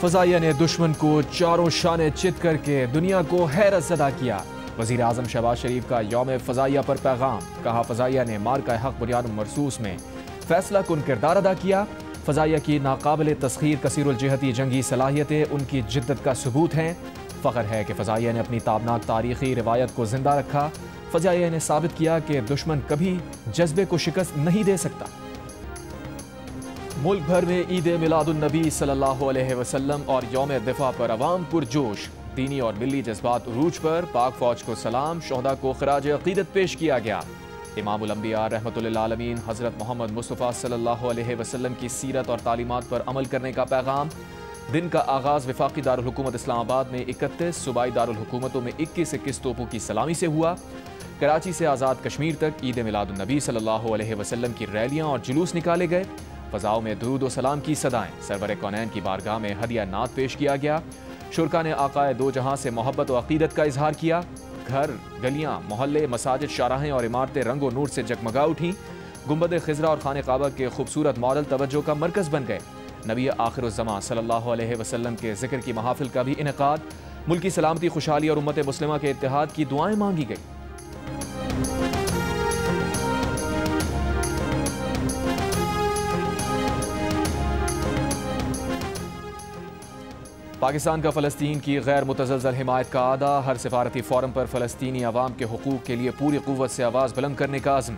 फ़ज़ाइया ने दुश्मन को चारों शाने चित करके दुनिया को हैरत ज़दा किया। वज़ीर आज़म शहबाज शरीफ का यौम फ़ज़ाइया पर पैगाम। कहा फ़ज़ाइया ने मार्का हक़ बुनियाद मरसूस में फ़ैसला कुन किरदार अदा किया। फ़ज़ाइया की नाकाबिल तस्खीर कसीरुल जिहती जंगी सलाहियतें उनकी जिद्दत का सबूत हैं। फ़ख्र है कि फ़ज़ाइया ने अपनी ताबनाक तारीख़ी रिवायत को ज़िंदा रखा। फ़ज़ाइया ने साबित किया कि दुश्मन कभी जज्बे को शिकस्त नहीं दे सकता। मुल्क भर में ईद मिलादुन्नबी सल्लल्लाहु अलैहि वसल्लम और यौम दिफा पर अवाम पुरजोश। दीनी और मिली जज्बात उरूज पर। पाक फौज को सलाम, शोहदा को खराज अक़ीदत पेश किया गया। इमामुल अंबिया रहमतुल लिल आलमीन हज़रत मोहम्मद मुस्तफ़ा सल्लल्लाहु अलैहि वसल्लम की सीरत और तालीमात पर अमल करने का पैगाम। दिन का आगाज़ वफाकी दारुल हुकूमत इस्लामाबाद में 31, सूबाई दारुल हुकूमतों में 21 तोपों की सलामी से हुआ। कराची से आज़ाद कश्मीर तक ईद मिलादुन्नबी सल्लल्लाहु अलैहि वसल्लम की रैलियाँ और जुलूस निकाले गए। फ़ज़ाओं में दुरूद व सलाम की सदाएं। सरवर कौनैन की बारगाह में हदिया नात पेश किया गया। शुरका ने आकाए दो जहां से मोहब्बत व अक़ीदत का इजहार किया। घर, गलियां, मोहल्ले, मसाजिद, शाहराहें और इमारतें रंगो नूर से जगमगा उठी। गुंबद खिज़रा और खाने काबा के खूबसूरत मॉडल तवज्जो का मरकज़ बन गए। नबी आखिरुज़्ज़मां सल्लल्लाहु अलैहि वसल्लम के ज़िक्र की महाफिल का भी इनेकाद। मुल्क की सलामती, खुशहाली और उम्मत मुस्लिमा के इत्तेहाद की दुआएं मांगी गई। पाकिस्तान का फ़लस्तीन की गैर मुतज़लज़ल हिमायत का आदा। हर सिफारती फ़ोरम पर फ़लस्तीनी अवाम के हुकूक़ के लिए पूरी क़ुव्वत से आवाज़ बुलंद करने का अज़्म।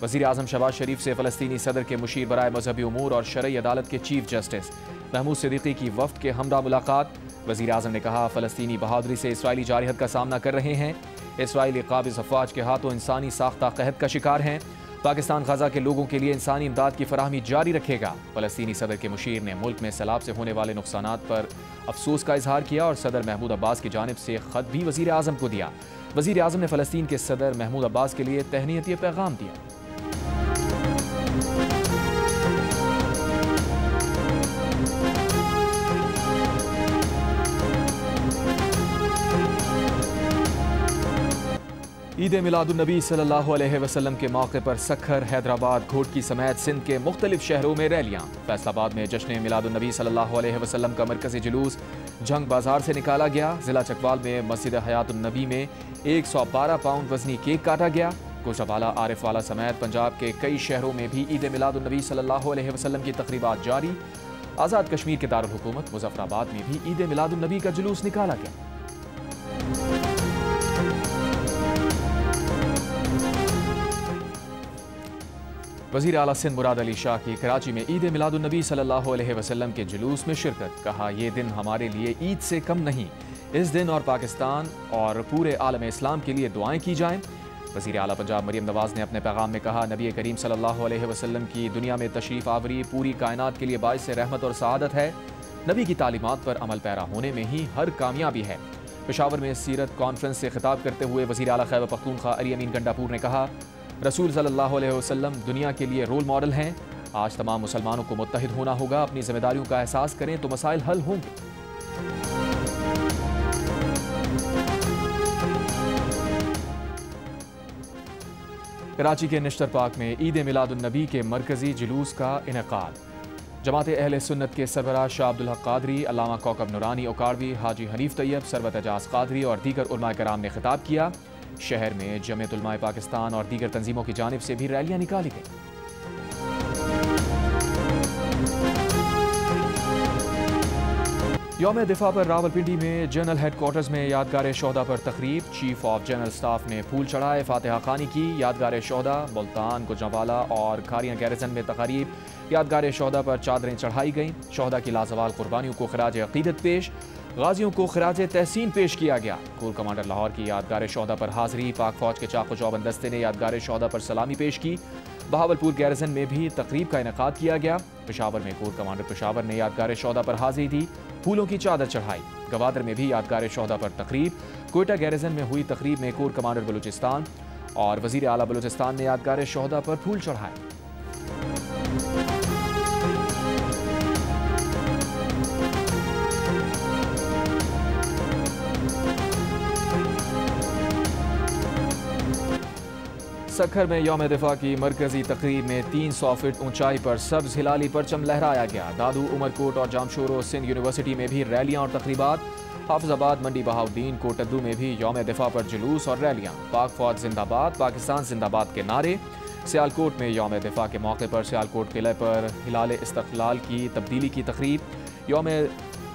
वज़ीर आज़म शहबाज शरीफ से फ़लस्तीनी सदर के मुशीर बराए मजहबी उमूर और शरई अदालत के चीफ जस्टिस महमूद सिद्दीकी की वफ़द के हमरा मुलाकात। वज़ीर आज़म ने कहा, फ़लस्तीनी बहादुरी से इसराइली जारहत का सामना कर रहे हैं। इसराइली काबिज़ अफ़वाज के हाथों इंसानी साख्ता कहत का शिकार हैं। पाकिस्तान गजा के लोगों के लिए इंसानी इमदाद की फराहमी जारी रखेगा। फ़लस्तीनी सदर के मुशीर ने मुल्क में सैलाब से होने वाले नुकसानात पर अफसोस का इजहार किया और सदर महमूद अब्बास की जानिब से ख़त भी वज़ीर आज़म को दिया। वज़ीर आज़म ने फ़लस्तीन के सदर महमूद अब्बास के लिए तहनीती पैगाम दिया। ईद मिलादुन्नबी सल्लल्लाहु अलैहि वसल्लम के मौके पर सखर, हैदराबाद, घोटकी समेत सिंध के मुख्तलिफ शहरों में रैलियाँ। फैसलाबाद में जश्न मिलादुन्नबी सल्लल्लाहु अलैहि वसल्लम का मरकज़ी जुलूस जंग बाजार से निकाला गया। ज़िला चकवाल में मस्जिद हयातुन्नबी में 112 पाउंड वज़नी केक काटा गया। कोचावाला, आरिफवाला समेत पंजाब के कई शहरों में भी ईद मिलादुन्नबी सल्लल्लाहु अलैहि वसल्लम की तक़रीबात जारी। आज़ाद कश्मीर के दारुल हुकूमत मुज़फ़्फ़राबाद में भी ईद मिलादुन्नबी का जुलूस निकाला गया। वज़ीर आला सिंध मुराद अली शाह की कराची में ईद मिलादुन्नबी सल्लल्लाहु अलैहि वसल्लम के जुलूस में शिरकत। कहा, ये दिन हमारे लिए ईद से कम नहीं। इस दिन और पाकिस्तान और पूरे आलम इस्लाम के लिए दुआएं की जाएं। वज़ीर आला पंजाब मरियम नवाज़ ने अपने पैगाम में कहा, नबी करीम सल्लल्लाहु अलैहि वसल्लम की दुनिया में तशरीफ़ आवरी पूरी कायनात के लिए बाइस रहमत और सआदत है। नबी की तालीमात पर अमल पैरा होने में ही हर कामयाबी है। पेशावर में सीरत कॉन्फ्रेंस से खिताब करते हुए वज़ीर आला खैबर पख्तूनख्वा अली अमीन गंडापुर ने कहा, रसूल सल्लल्लाहु अलैहि वसल्लम दुनिया के लिए रोल मॉडल हैं। आज तमाम मुसलमानों को मुत्तहिद होना होगा। अपनी जिम्मेदारियों का एहसास करें तो मसाइल हल होंगे। कराची के निश्तर पार्क में ईद मिलादुन्नबी के मरकजी जुलूस का इनेकाद। जमात अहले सुन्नत के सरबराह शाह अब्दुल हक कादरी, अल्लामा कौकब नूरानी ओकाड़वी, हाजी हनीफ तैयब, सरवत एजाज कादरी और दीगर उलमाए कराम ने खिताब किया। शहर में जमीयत उलमाए पाकिस्तान और दीगर तंजीमों की जानिब से भी रैलियां निकाली गई। यौम दिफा पर रावलपिंडी में जनरल हेडक्वार्टर्स में यादगार शोहदा पर तकरीब। चीफ ऑफ जनरल स्टाफ ने फूल चढ़ाए, फातिहा खानी की। यादगार शोहदा मुल्तान, गुजरांवाला और खारियां गैरिजन में तकारीब। यादगार शोहदा पर चादरें चढ़ाई गईं। शोहदा की लाजवाल कुर्बानियों को खराज अक़ीदत पेश। गाजियों को खराज तहसीन पेश किया गया। कोर कमांडर लाहौर की यादगार शोहदा पर हाजिरी। पाक फौज के चाको चौबंद दस्ते ने यादगार शोहदा पर सलामी पेश की। बहावलपुर गैरिजन में भी तकरीब का इनेकाद किया गया। पेशावर में कोर कमांडर पेशावर ने यादगार शोहदा पर हाजिरी दी, फूलों की चादर चढ़ाई। गवादर में भी यादगार शोहदा पर तकरीब। कोयटा गैरिजन में हुई तकरीब में कोर कमांडर बलूचिस्तान और वजीर आला बलूचिस्तान ने यादगार शोहदा पर फूल चढ़ाए। सखर में यौम दिफा की मरकजी तकरीब में 300 फीट ऊंचाई पर सब्ज हिलाली परचम लहराया गया। दादू, उमरकोट और जामशोरो सिंध यूनिवर्सिटी में भी रैलियां और तकरीबात। हाफिजाबाद, मंडी बहाउद्दीन, कोटद्दू में भी यौम दिफा पर जुलूस और रैलियां। पाक फौज जिंदाबाद, पाकिस्तान जिंदाबाद के नारे। सियालकोट में यौम दिफा के मौके पर सियालकोट किले पर हिलाल इस्तक़लाल की तब्दीली की तकरीब। यौम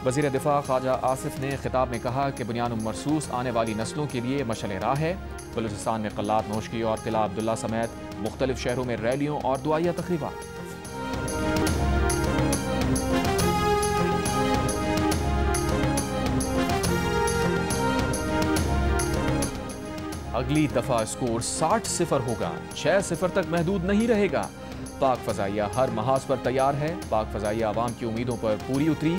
वज़ीर दिफा ख्वाजा आसिफ ने खिताब में कहा कि बुनियान मरसूस आने वाली नस्लों के लिए मशअल राह है। बलूचिस्तान में कल्लात नोशकी और किला अब्दुल्ला समेत मुख्तलिफ शहरों में रैलियों और दुआया तकरीबात। अगली दफा स्कोर 60-0 होगा, 6-0 तक महदूद नहीं रहेगा। पाक फजाइया हर महाज पर तैयार है। पाक फजाइया अवाम की उम्मीदों पर पूरी उतरी,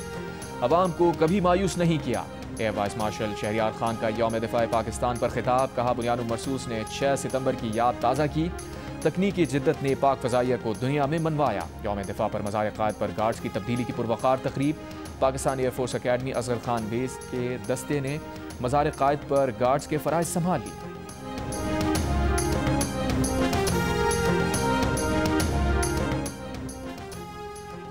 अवाम को कभी मायूस नहीं किया। Air vice marshal Shahriyar Khan का यौम दिफा पाकिस्तान पर खिताब। कहा, बुनियान मरसूस ने 6 सितंबर की याद ताज़ा की। तकनीकी जिद्दत ने पाक फजाइया को दुनिया में मनवाया। यौम दिफा पर मज़ार क़ायद पर गार्ड्स की तब्दीली की पुरवकार तकरीब। Pakistan air force academy Asghar Khan base के दस्ते ने मज़ार क़ायद पर गार्ड्स के फ़राइज़ संभाल ली।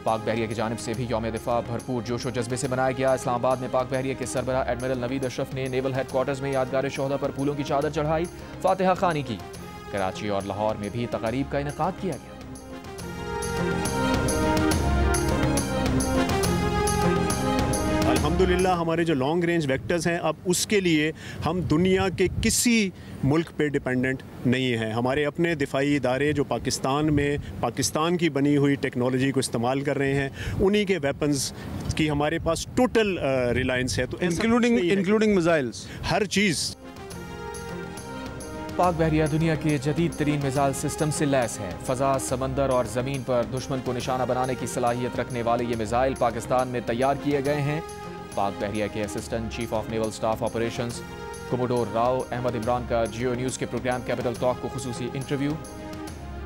पाक बहरिया की जानिब से भी यौम दिफा भरपूर जोश व जज्बे से मनाया गया। इस्लामाबाद में पाक बहरिया के सरबराह एडमिरल नवीद अशरफ ने नेवल हेडक्वार्टर्स में यादगार शोहदा पर फूलों की चादर चढ़ाई, फातिहा खानी की। कराची और लाहौर में भी तकारीब का इनेकाद किया गया। अल्हम्दुलिल्लाह हमारे जो लॉन्ग रेंज वेक्टर्स हैं, अब उसके लिए हम दुनिया के किसी मुल्क पे डिपेंडेंट नहीं हैं। हमारे अपने दिफाई इदारे जो पाकिस्तान में पाकिस्तान की बनी हुई टेक्नोलॉजी को इस्तेमाल कर रहे हैं, उन्हीं के वेपन्स की हमारे पास टोटल रिलायंस है। तो इंक्लूडिंग मिसाइल्स, हर चीज़। पाक बहरिया दुनिया के जदीद तरीन मिसाइल सिस्टम से लैस है। फ़ज़ा, समंदर और ज़मीन पर दुश्मन को निशाना बनाने की सलाहियत रखने वाले ये मिसाइल पाकिस्तान में तैयार किए गए हैं। पाक बहरिया के assistant chief of naval staff operations commodore Rao Ahmed Imran का जियो न्यूज़ के प्रोग्राम कैपिटल टॉक को खुसूसी इंटरव्यू।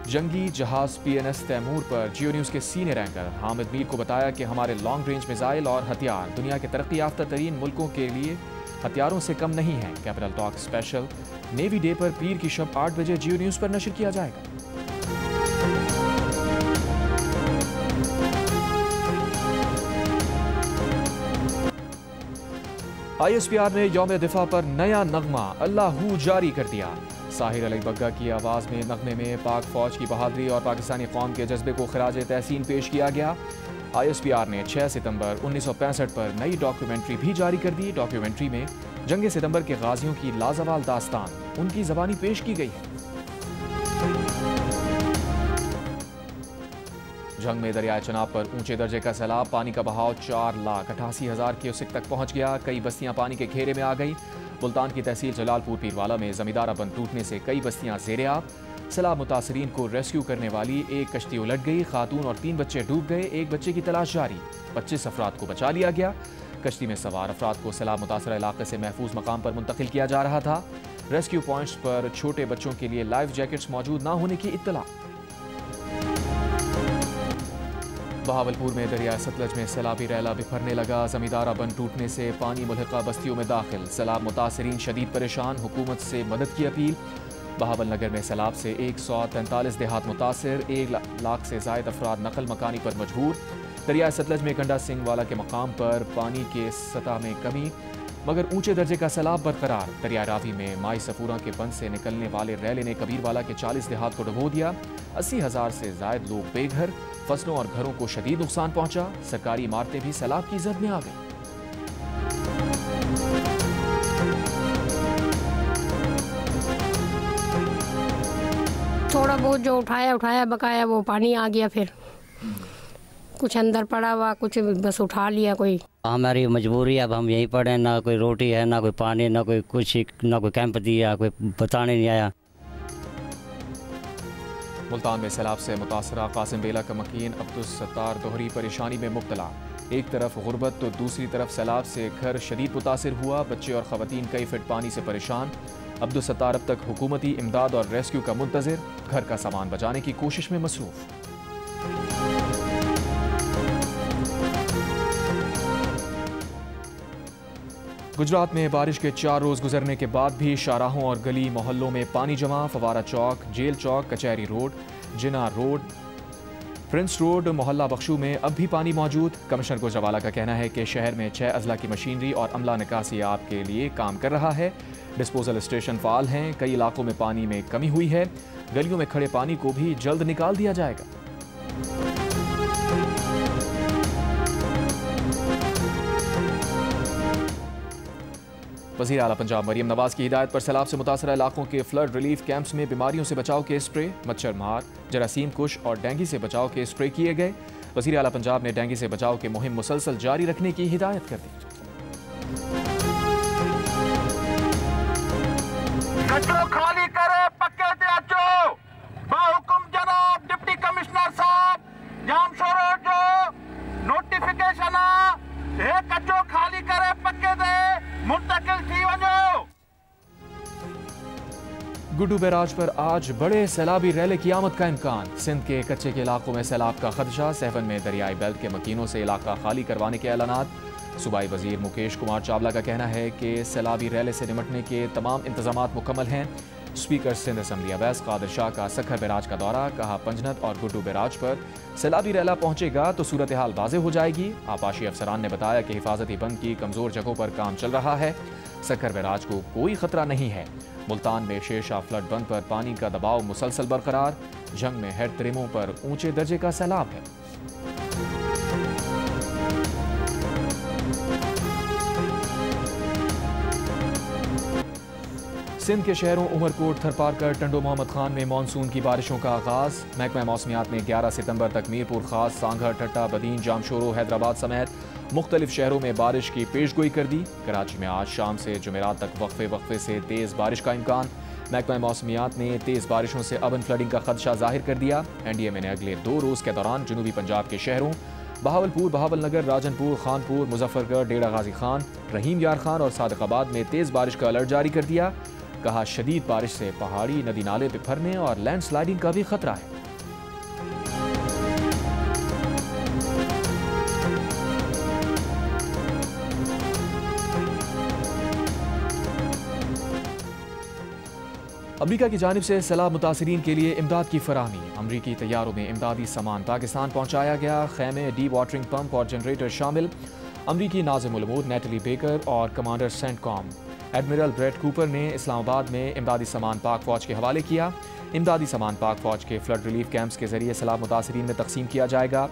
जंगी जहाज़ PNS तैमूर पर जियो न्यूज़ के सीनियर एंकर हामिद मीर को बताया कि हमारे लॉन्ग रेंज मिसाइल और हथियार दुनिया के तरक्की याफ्ता तरीन मुल्कों के लिए हथियारों से कम नहीं है। Capital talk special navy day पर पीर की शब 8 बजे जियो न्यूज़ पर नशर किया जाएगा। ISPR ने यौम दिफा पर नया नगमा अल्लाहू जारी कर दिया। साहिर अली बग्गा की आवाज़ में नगमे में पाक फौज की बहादुरी और पाकिस्तानी कौम के जज्बे को खराज तहसीन पेश किया गया। ISPR ने 6 सितंबर 1965 पर नई डॉक्यूमेंट्री भी जारी कर दी। डॉक्यूमेंट्री में जंग सितंबर के गाजियों की लाजवाल दास्तान उनकी ज़बानी पेश की गई है। जंग में दरियाए चनाब पर ऊंचे दर्जे का सैलाब, पानी का बहाव 4,88,000 क्यूसेक तक पहुंच गया। कई बस्तियां पानी के घेरे में आ गई। मुल्तान की तहसील जलालपुर पीरवाला में जमींदारा बंद टूटने से कई बस्तियां ज़ेरे आब। सैलाब मुतासरीन को रेस्क्यू करने वाली एक कश्ती उलट गई। खातून और 3 बच्चे डूब गए। एक बच्चे की तलाश जारी। 25 अफराद को बचा लिया गया। कश्ती में सवार अफराद को सैलाब मुतासरा इलाके से महफूज मकाम पर मुंतकिल किया जा रहा था। रेस्क्यू पॉइंट्स पर छोटे बच्चों के लिए लाइफ जैकेट्स मौजूद न होने की इत्तला। बहावलपुर में दरिया सतलज में सैलाबी रैला बिखरने लगा। जमींदारा बंद टूटने से पानी मुल्हिका बस्तियों में दाखिल। सैलाब मुतासरीन शदीद परेशान, हुकूमत से मदद की अपील। बहावल नगर में सैलाब से 143 देहात मुतासिर, 1 लाख से जायद अफराद नकल मकानी पर मजबूर। दरिया सतलज में गंडा सिंह वाला के मकाम पर पानी के सतह में कमी मगर ऊंचे दर्जे का सैलाब बरकरार। दरिया रावी में माई सफूरा के बंद से निकलने वाले रैले ने कबीरवाला के 40 देहात को डुबो दिया। 80,000 से जायद लोग बेघर। फसलों और घरों को शदीद नुकसान पहुंचा। सरकारी इमारतें भी सैलाब की जद में आ गई। थोड़ा बहुत जो उठाया बकाया वो पानी आ गया, फिर कुछ अंदर पड़ा हुआ, कुछ बस उठा लिया। कोई हमारी मजबूरी है, अब हम यहीं पड़े, ना कोई रोटी है, ना कोई पानी, ना कोई कुछ, ना कोई कैंप दिया, कोई बताने नहीं आया। मुल्तान में सैलाब से मुतासरा कासिम बेला का मकीन अब्दुल सत्तार दोहरी परेशानी में मुब्तला। एक तरफ गुर्बत तो दूसरी तरफ सैलाब से घर शदीद मुतासिर हुआ। बच्चे और खवातीन कई फिट पानी से परेशान। अब्दुल सत्तार अब तक हुकूमती इमदाद और रेस्क्यू का मुंतजिर, घर का सामान बचाने की कोशिश में मसरूफ। गुजरात में बारिश के 4 रोज गुजरने के बाद भी शाहराहों और गली मोहल्लों में पानी जमा। फवारा चौक, जेल चौक, कचहरी रोड, जिना रोड, प्रिंस रोड, मोहल्ला बख्शू में अब भी पानी मौजूद। कमिश्नर गुजरावाला का कहना है कि शहर में 6 अजला की मशीनरी और अमला निकासी आप के लिए काम कर रहा है। डिस्पोजल स्टेशन फाल हैं। कई इलाकों में पानी में कमी हुई है। गलियों में खड़े पानी को भी जल्द निकाल दिया जाएगा। वज़ीर आला पंजाब मरियम नवाज की हिदायत पर सैलाब से मुतासरा इलाकों के फ्लड रिलीफ कैंप्स में बीमारियों से बचाव के स्प्रे, मच्छर मार, जरासीम कुश और डेंगू से बचाव के स्प्रे किए गए। वज़ीर आला पंजाब ने डेंगू से बचाव की मुहिम मुसलसल जारी रखने की हिदायत कर दी। खाली करे पक्के ते अचो बाहुकुम जनाब डिप्टी कमिश्नर साहब जाम शोरो जो नोटिफिकेशन है कचो खाली करे पक्के ते मुंतकिल थी वञो। गुड्डू बैराज पर आज बड़े सैलाबी रैले की आमद का इम्कान। सिंध के कच्चे के इलाकों में सैलाब का खदशा। सहवन में दरियाई बेल्ट के मकीनों से इलाका खाली करवाने के ऐलानात। सूबाई वजीर मुकेश कुमार चावला का कहना है कि सैलाबी रैले से निपटने के तमाम इंतजामात मुकम्मल हैं। स्पीकर सिंध असम्बली अवैस कादिर शाह का सखर बैराज का दौरा। कहा पंजनत और गुड्डू बैराज पर सैलाबी रैला पहुंचेगा तो सूरत हाल वाज़ेह हो जाएगी। आपाशी अफसरान ने बताया कि हिफाजती बंद की कमज़ोर जगहों पर काम चल रहा है। सखर बैराज को कोई खतरा नहीं है। मुल्तान में शेरशाह फ्लड बंद पर पानी का दबाव मुसलसल बरकरार। जंग में हेड तरीमों पर ऊंचे दर्जे का सैलाब है। सिंध के शहरों उमरकोट, थरपारकर, टंडो मोहम्मद खान में मानसून की बारिशों का आगाज। महकमा मौसमियात ने 11 सितंबर तक मीरपुर खास, सांघा, टट्टा, बदीन, जामशोरो, हैदराबाद समेत मुख्तलिफ शहरों में बारिश की पेशगोई कर दी। कराची में आज शाम से जुमेरात तक वक्फे से तेज़ बारिश का इम्कान। महकमा मौसमियात ने तेज़ बारिशों से अवन फ्लडिंग का खदशा जाहिर कर दिया। NDMA ने अगले 2 रोज़ के दौरान जनूबी पंजाब के शहरों बहावलपुर, बहावलनगर, राजनपुर, खानपुर, मुजफ्फरगढ़, डेरा गाजी खान, रहीम यार खान और सादिकाबाद में तेज़ बारिश का अलर्ट जारी कर दिया। कहा शदीद बारिश से पहाड़ी नदी नाले बिखरने और लैंडस्लाइडिंग का भी खतरा है। अमरीका की जानिब से सैलाब मुतासरीन के लिए इमदाद की फराहमी। अमरीकी तैयारों में इमदादी सामान पाकिस्तान पहुंचाया गया। खैमे, डी वाटरिंग पंप और जनरेटर शामिल। अमरीकी नाज़िमुल उमूर नेटली बेकर और commander CENTCOM admiral Brad Cooper ने इस्लामाबाद में इमदादी सामान पाक फौज के हवाले किया। इमदादी सामान पाक फौज के फ्लड रिलीफ कैंप्स के जरिए सैलाब मुतासरीन में तकसीम किया जाएगा।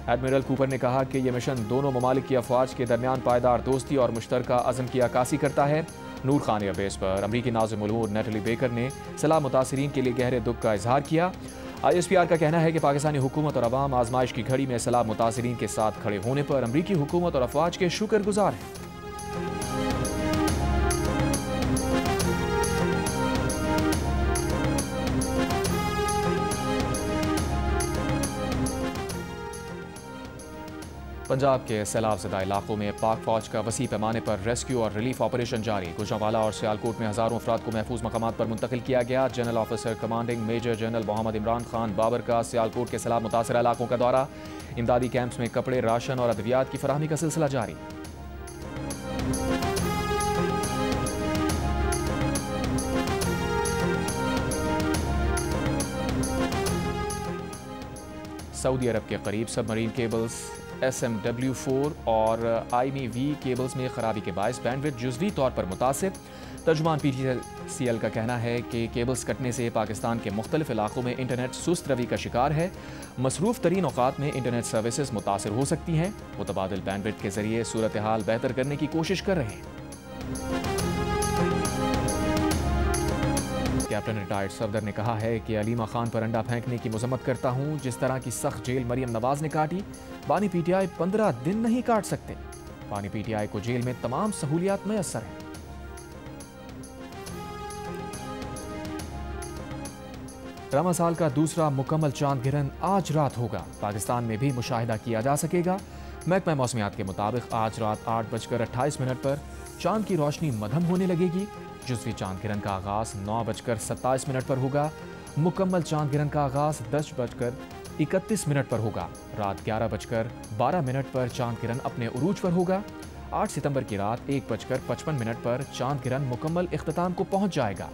एडमिरल कूपर ने कहा कि यह मिशन दोनों ममालिक की अफवाज के दरमियान पायदार दोस्ती और मुश्तरका अज़म की अक्कासी करता है। नूर खान एयरबेस पर अमरीकी नाज़िमुल उमूर नेटली बेकर ने सैलाब मुतासरीन के लिए गहरे दुख का इजहार किया। ISPR का कहना है कि पाकिस्तानी हुकूमत और अवाम आजमाइश की घड़ी में सैलाब मुतासरीन के साथ खड़े होने पर अमरीकी हुकूमत और अफवाज के शुक्रगुजार हैं। पंजाब के सैलाब ज़दा इलाकों में पाक फौज का वसी पैमाने पर रेस्क्यू और रिलीफ ऑपरेशन जारी। गुजरांवाला और सियालकोट में हज़ारों अफराद को महफूज मकामात पर मुंतकिल किया गया। General officer commanding major general Mohammad Imran Khan Babar का सियालकोट के सैलाब मुतासरा इलाकों का दौरा। इमदादी कैंप्स में कपड़े, राशन और अद्वियात की फराहमी का सिलसिला जारी। सऊदी अरब के करीब सबमरीन केबल्स SMW4 और IMV केबल्स में खराबी के बायस बैंडविड्थ जुज़वी तौर पर मुतासिर। तर्जुमान PTCL का कहना है कि केबल्स कटने से पाकिस्तान के मुख्तलिफ इलाकों में इंटरनेट सुस्त रवि का शिकार है। मसरूफ़ तरीन औक़ात में इंटरनेट सर्विसेज मुतासिर हो सकती हैं। मुतबादिल बैंडविड्थ के ज़रिए सूरत हाल बेहतर करने की कोशिश कर रहे हैं। कैप्टन रिटायर्ड सफदर ने कहा है कि अलीमा खान पर अंडा फेंकने की मजम्मत करता हूं। जिस तरह की सख्त जेल मरियम नवाज ने काटी, बानी PTI 15 दिन नहीं काट सकते। बानी PTI को जेल में तमाम सहूलियात मैसर हैं। रमा साल का दूसरा मुकम्मल चांद गिरन आज रात होगा। पाकिस्तान में भी मुशाहिदा किया जा सकेगा। महकमा मौसमियात के मुताबिक आज रात 8:28 पर चांद की रोशनी मध्यम होने लगेगी। जुज़वी चांद गिरन का आगाज 9:27 पर होगा। मुकम्मल चांद गिरन का आगाज 10:31 पर होगा। रात 11:12 पर चांद गिरन अपने उरूज पर होगा। 8 सितंबर की रात 1:55 पर चांद गिरन मुकम्मल इख्तिताम को पहुंच जाएगा।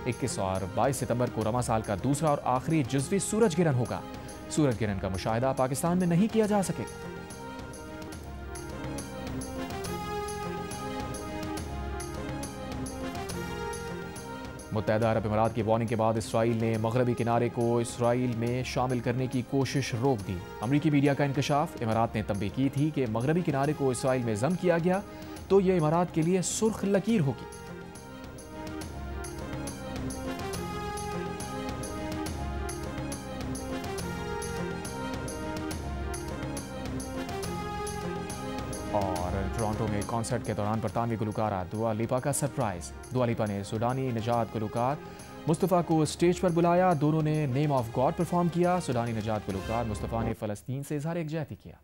21 और 22 सितंबर को रमा साल का दूसरा और आखिरी जुज़वी सूरज गिरहण होगा। सूरज गिरहण का मुशाहिदा पाकिस्तान में नहीं किया जा सकेगा। मुत्तहदा अरब अमीरात की वार्निंग के बाद इसराइल ने मगरबी किनारे को इसराइल में शामिल करने की कोशिश रोक दी। अमरीकी मीडिया का इंकशाफ, इमारात ने तंबीह की थी कि मगरबी किनारे को इसराइल में ज़म किया गया तो यह इमारात के लिए सुर्ख लकीर होगी। और टोरंटो में कॉन्सर्ट के दौरान बरतानवी गुलकारा दुआ लिपा का सरप्राइज। दुआ लिपा ने सूडानी निजात गुलकार मुस्तफ़ा को स्टेज पर बुलाया। दोनों ने नेम ऑफ गॉड परफॉर्म किया। सूडानी निजात गुलकार मुस्तफ़ा ने फ़लस्तीन से इज़हार यकजहती किया।